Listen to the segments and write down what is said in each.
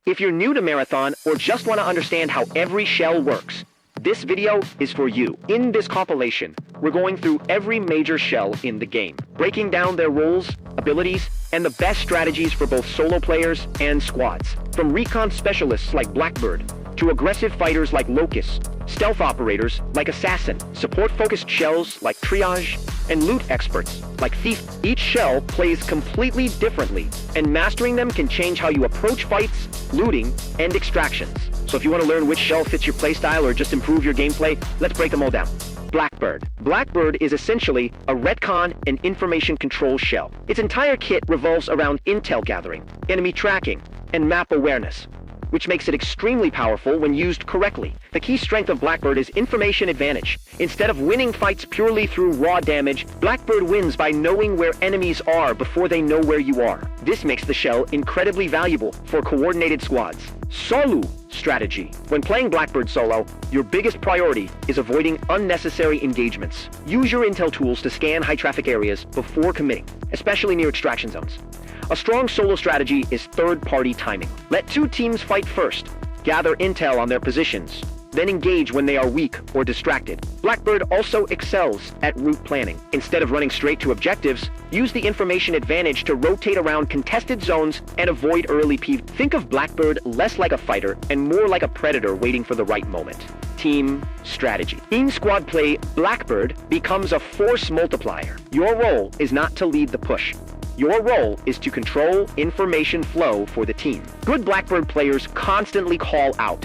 If you're new to Marathon or just want to understand how every shell works, this video is for you. In this compilation, we're going through every major shell in the game, breaking down their roles, abilities, and the best strategies for both solo players and squads. From recon specialists like Blackbird, to aggressive fighters like Locust, stealth operators like Assassin, support-focused shells like Triage, and loot experts like Thief. Each shell plays completely differently, and mastering them can change how you approach fights, looting, and extractions. So if you want to learn which shell fits your playstyle or just improve your gameplay, let's break them all down. Blackbird. Blackbird is essentially a retcon and information control shell. Its entire kit revolves around intel gathering, enemy tracking, and map awareness, which makes it extremely powerful when used correctly. The key strength of Blackbird is information advantage. Instead of winning fights purely through raw damage, Blackbird wins by knowing where enemies are before they know where you are. This makes the shell incredibly valuable for coordinated squads. Solo strategy. When playing Blackbird solo, your biggest priority is avoiding unnecessary engagements. Use your intel tools to scan high-traffic areas before committing, especially near extraction zones. A strong solo strategy is third-party timing. Let two teams fight first, gather intel on their positions, then engage when they are weak or distracted. Blackbird also excels at route planning. Instead of running straight to objectives, use the information advantage to rotate around contested zones and avoid early PvP. Think of Blackbird less like a fighter and more like a predator waiting for the right moment. Team strategy. In squad play, Blackbird becomes a force multiplier. Your role is not to lead the push. Your role is to control information flow for the team. Good Blackbird players constantly call out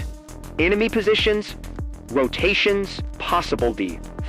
enemy positions, rotations, possible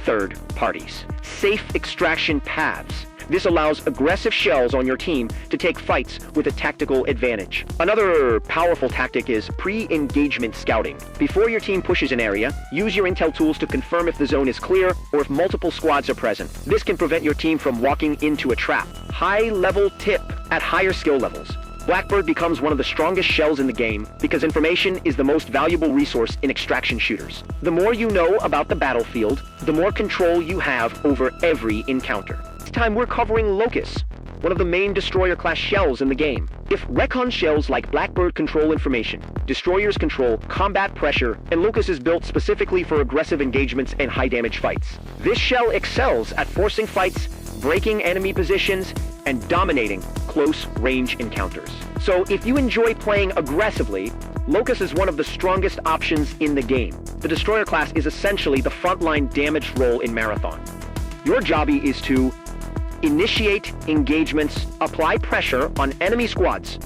third parties, safe extraction paths. This allows aggressive shells on your team to take fights with a tactical advantage. Another powerful tactic is pre-engagement scouting. Before your team pushes an area, use your intel tools to confirm if the zone is clear or if multiple squads are present. This can prevent your team from walking into a trap. High-level tip. At higher skill levels, Blackbird becomes one of the strongest shells in the game because information is the most valuable resource in extraction shooters. The more you know about the battlefield, the more control you have over every encounter. This time we're covering Locust, one of the main destroyer-class shells in the game. If recon shells like Blackbird control information, destroyers control combat pressure, and Locust is built specifically for aggressive engagements and high-damage fights. This shell excels at forcing fights, breaking enemy positions, and dominating close-range encounters. So if you enjoy playing aggressively, Locust is one of the strongest options in the game. The destroyer class is essentially the frontline damage role in Marathon. Your job is to initiate engagements, apply pressure on enemy squads,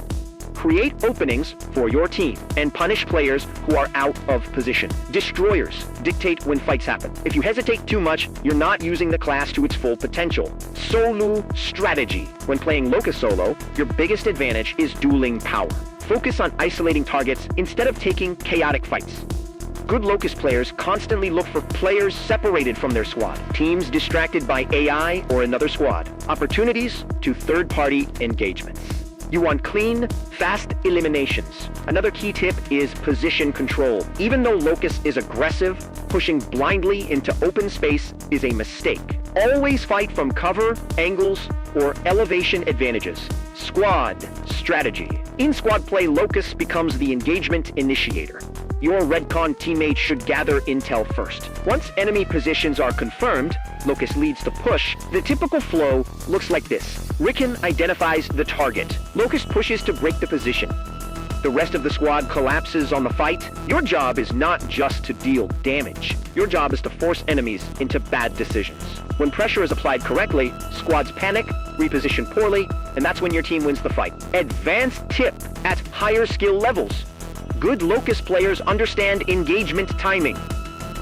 create openings for your team, and punish players who are out of position. Destroyers dictate when fights happen. If you hesitate too much, you're not using the class to its full potential. Solo strategy. When playing Locust solo, your biggest advantage is dueling power. Focus on isolating targets instead of taking chaotic fights. Good Locust players constantly look for players separated from their squad, teams distracted by AI or another squad, opportunities to third-party engagements. You want clean, fast eliminations. Another key tip is position control. Even though Locust is aggressive, pushing blindly into open space is a mistake. Always fight from cover, angles, or elevation advantages. Squad strategy. In squad play, Locust becomes the engagement initiator. Your Redcon teammate should gather intel first. Once enemy positions are confirmed, Locust leads the push. The typical flow looks like this. Rickon identifies the target. Locust pushes to break the position. The rest of the squad collapses on the fight. Your job is not just to deal damage. Your job is to force enemies into bad decisions. When pressure is applied correctly, squads panic, reposition poorly, and that's when your team wins the fight. Advanced tip at higher skill levels. Good Locust players understand engagement timing.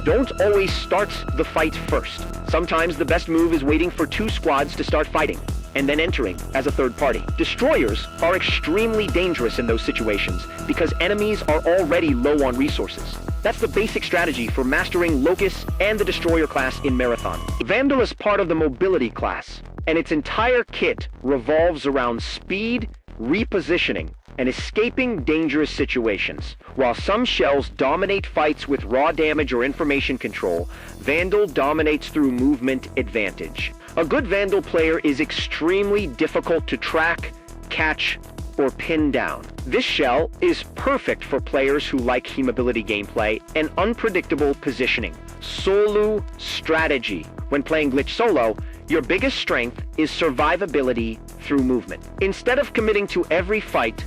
Don't always start the fight first. Sometimes the best move is waiting for two squads to start fighting, and then entering as a third party. Destroyers are extremely dangerous in those situations because enemies are already low on resources. That's the basic strategy for mastering Locust and the Destroyer class in Marathon. Vandal is part of the Mobility class, and its entire kit revolves around speed, repositioning, and escaping dangerous situations. While some shells dominate fights with raw damage or information control, Vandal dominates through movement advantage. A good Vandal player is extremely difficult to track, catch, or pinned down. This shell is perfect for players who like hemobility gameplay and unpredictable positioning. Solo strategy. When playing Glitch solo, your biggest strength is survivability through movement. Instead of committing to every fight,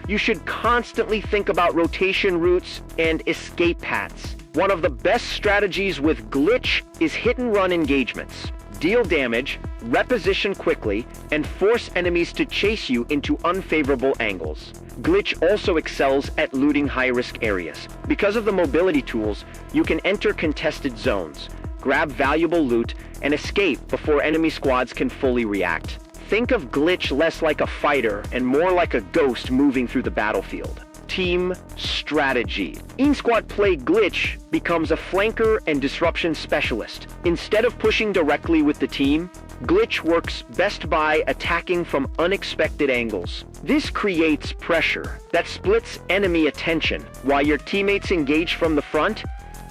you should constantly think about rotation routes and escape paths. One of the best strategies with Glitch is hit-and-run engagements. Deal damage, reposition quickly, and force enemies to chase you into unfavorable angles. Glitch also excels at looting high-risk areas. Because of the mobility tools, you can enter contested zones, grab valuable loot, and escape before enemy squads can fully react. Think of Glitch less like a fighter and more like a ghost moving through the battlefield. Team strategy. In-squad play Glitch becomes a flanker and disruption specialist. Instead of pushing directly with the team, Glitch works best by attacking from unexpected angles. This creates pressure that splits enemy attention. While your teammates engage from the front,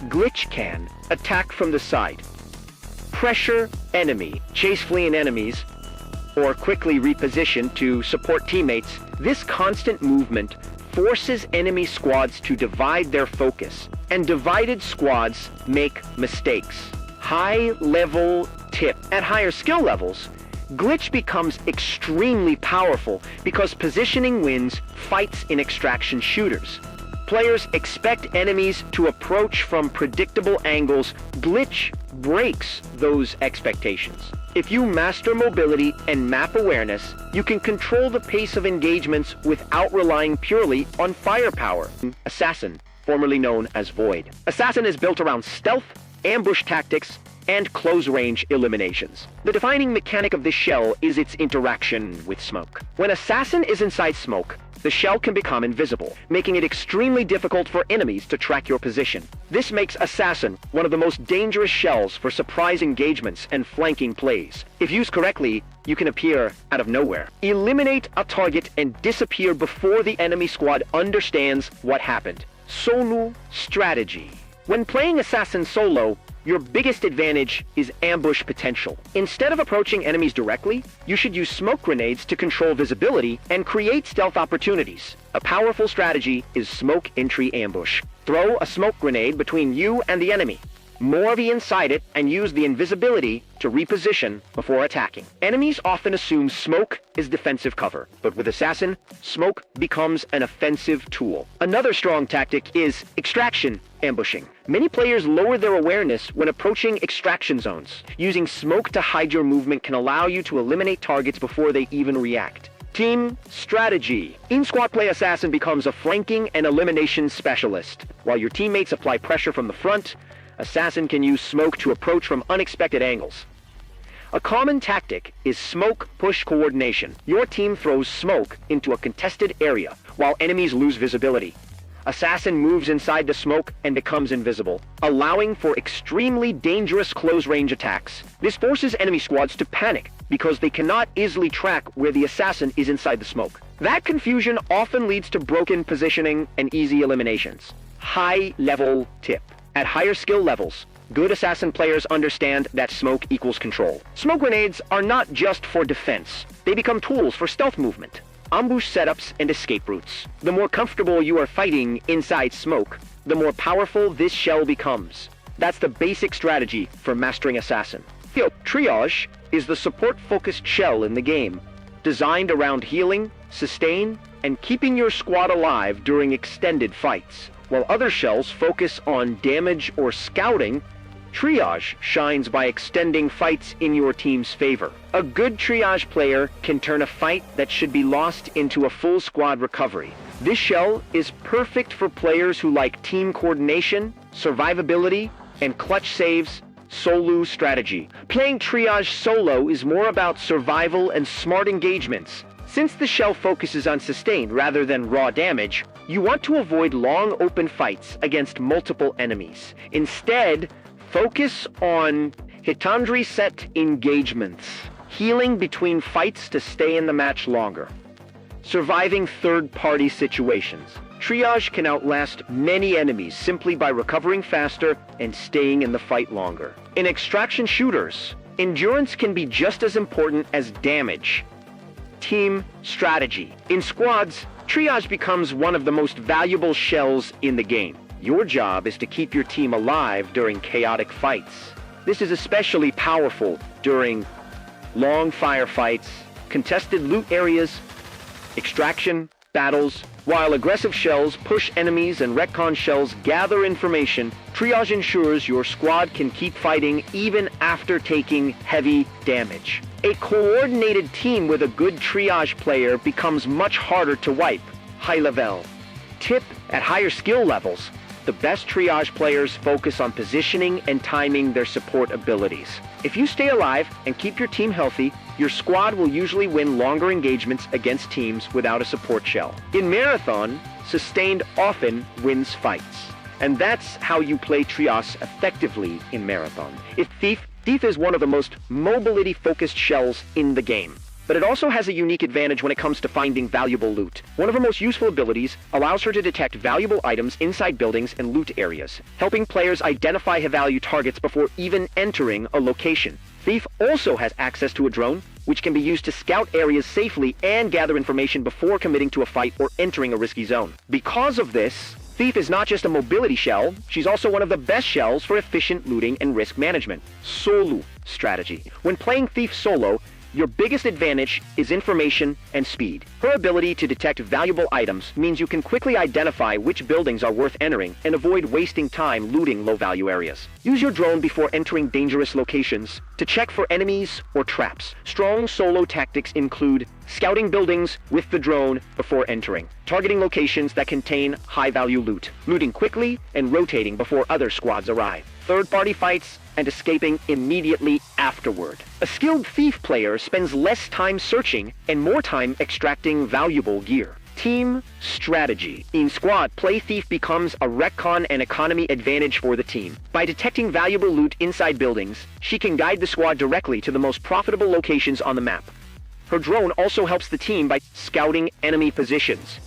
Glitch can attack from the side. Pressure enemy, chase fleeing enemies, or quickly reposition to support teammates. This constant movement forces enemy squads to divide their focus, and divided squads make mistakes. High-level tip. At higher skill levels, Glitch becomes extremely powerful because positioning wins fights in extraction shooters. Players expect enemies to approach from predictable angles. Glitch breaks those expectations. If you master mobility and map awareness, you can control the pace of engagements without relying purely on firepower. Assassin, formerly known as Void. Assassin is built around stealth, ambush tactics, and close-range eliminations. The defining mechanic of this shell is its interaction with smoke. When Assassin is inside smoke, the shell can become invisible, making it extremely difficult for enemies to track your position. This makes Assassin one of the most dangerous shells for surprise engagements and flanking plays. If used correctly, you can appear out of nowhere. Eliminate a target and disappear before the enemy squad understands what happened. Solo strategy. When playing Assassin solo, your biggest advantage is ambush potential. Instead of approaching enemies directly, you should use smoke grenades to control visibility and create stealth opportunities. A powerful strategy is smoke entry ambush. Throw a smoke grenade between you and the enemy. Move inside it and use the invisibility to reposition before attacking. Enemies often assume smoke is defensive cover, but with Assassin, smoke becomes an offensive tool. Another strong tactic is extraction ambushing. Many players lower their awareness when approaching extraction zones. Using smoke to hide your movement can allow you to eliminate targets before they even react. Team strategy. In-squad play Assassin becomes a flanking and elimination specialist. While your teammates apply pressure from the front, Assassin can use smoke to approach from unexpected angles. A common tactic is smoke push coordination. Your team throws smoke into a contested area while enemies lose visibility. Assassin moves inside the smoke and becomes invisible, allowing for extremely dangerous close-range attacks. This forces enemy squads to panic because they cannot easily track where the Assassin is inside the smoke. That confusion often leads to broken positioning and easy eliminations. High-level tip. At higher skill levels, good Assassin players understand that smoke equals control. Smoke grenades are not just for defense. They become tools for stealth movement, ambush setups, and escape routes. The more comfortable you are fighting inside smoke, the more powerful this shell becomes. That's the basic strategy for mastering Assassin. Triage is the support-focused shell in the game, designed around healing, sustain, and keeping your squad alive during extended fights. While other shells focus on damage or scouting, Triage shines by extending fights in your team's favor. A good Triage player can turn a fight that should be lost into a full squad recovery. This shell is perfect for players who like team coordination, survivability, and clutch saves. Solo strategy. Playing Triage solo is more about survival and smart engagements. Since the shell focuses on sustain rather than raw damage, you want to avoid long open fights against multiple enemies. Instead, focus on hitandri set engagements, healing between fights to stay in the match longer, surviving third-party situations. Triage can outlast many enemies simply by recovering faster and staying in the fight longer. In extraction shooters, endurance can be just as important as damage. Team strategy. In squads, triage becomes one of the most valuable shells in the game. Your job is to keep your team alive during chaotic fights. This is especially powerful during long firefights, contested loot areas, extraction battles. While aggressive shells push enemies and retcon shells gather information, triage ensures your squad can keep fighting even after taking heavy damage. A coordinated team with a good triage player becomes much harder to wipe. High level tip: at higher skill levels, the best triage players focus on positioning and timing their support abilities. If you stay alive and keep your team healthy, your squad will usually win longer engagements against teams without a support shell. In Marathon, sustained often wins fights. And that's how you play Trios effectively in Marathon. Thief is one of the most mobility-focused shells in the game. But it also has a unique advantage when it comes to finding valuable loot. One of her most useful abilities allows her to detect valuable items inside buildings and loot areas, helping players identify high-value targets before even entering a location. Thief also has access to a drone, which can be used to scout areas safely and gather information before committing to a fight or entering a risky zone. Because of this, Thief is not just a mobility shell, she's also one of the best shells for efficient looting and risk management. Solo strategy. When playing Thief solo, your biggest advantage is information and speed. Her ability to detect valuable items means you can quickly identify which buildings are worth entering and avoid wasting time looting low-value areas. Use your drone before entering dangerous locations to check for enemies or traps. Strong solo tactics include scouting buildings with the drone before entering, targeting locations that contain high-value loot, looting quickly, and rotating before other squads arrive. Third-party fights and escaping immediately afterward. A skilled Thief player spends less time searching and more time extracting valuable gear. Team strategy. In squad, play Thief becomes a retcon and economy advantage for the team. By detecting valuable loot inside buildings, she can guide the squad directly to the most profitable locations on the map. Her drone also helps the team by scouting enemy positions,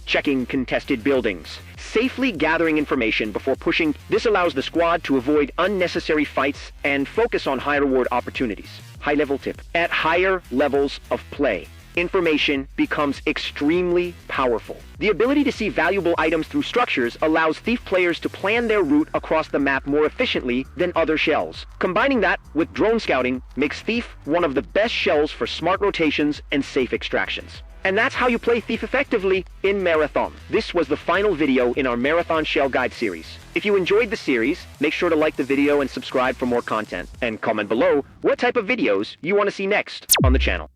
checking contested buildings, safely gathering information before pushing. This allows the squad to avoid unnecessary fights and focus on high-reward opportunities. High-level tip: at higher levels of play, information becomes extremely powerful. The ability to see valuable items through structures allows Thief players to plan their route across the map more efficiently than other shells. Combining that with drone scouting makes Thief one of the best shells for smart rotations and safe extractions. And that's how you play Thief effectively in Marathon. This was the final video in our Marathon Shell Guide series. If you enjoyed the series, make sure to like the video and subscribe for more content. And comment below what type of videos you want to see next on the channel.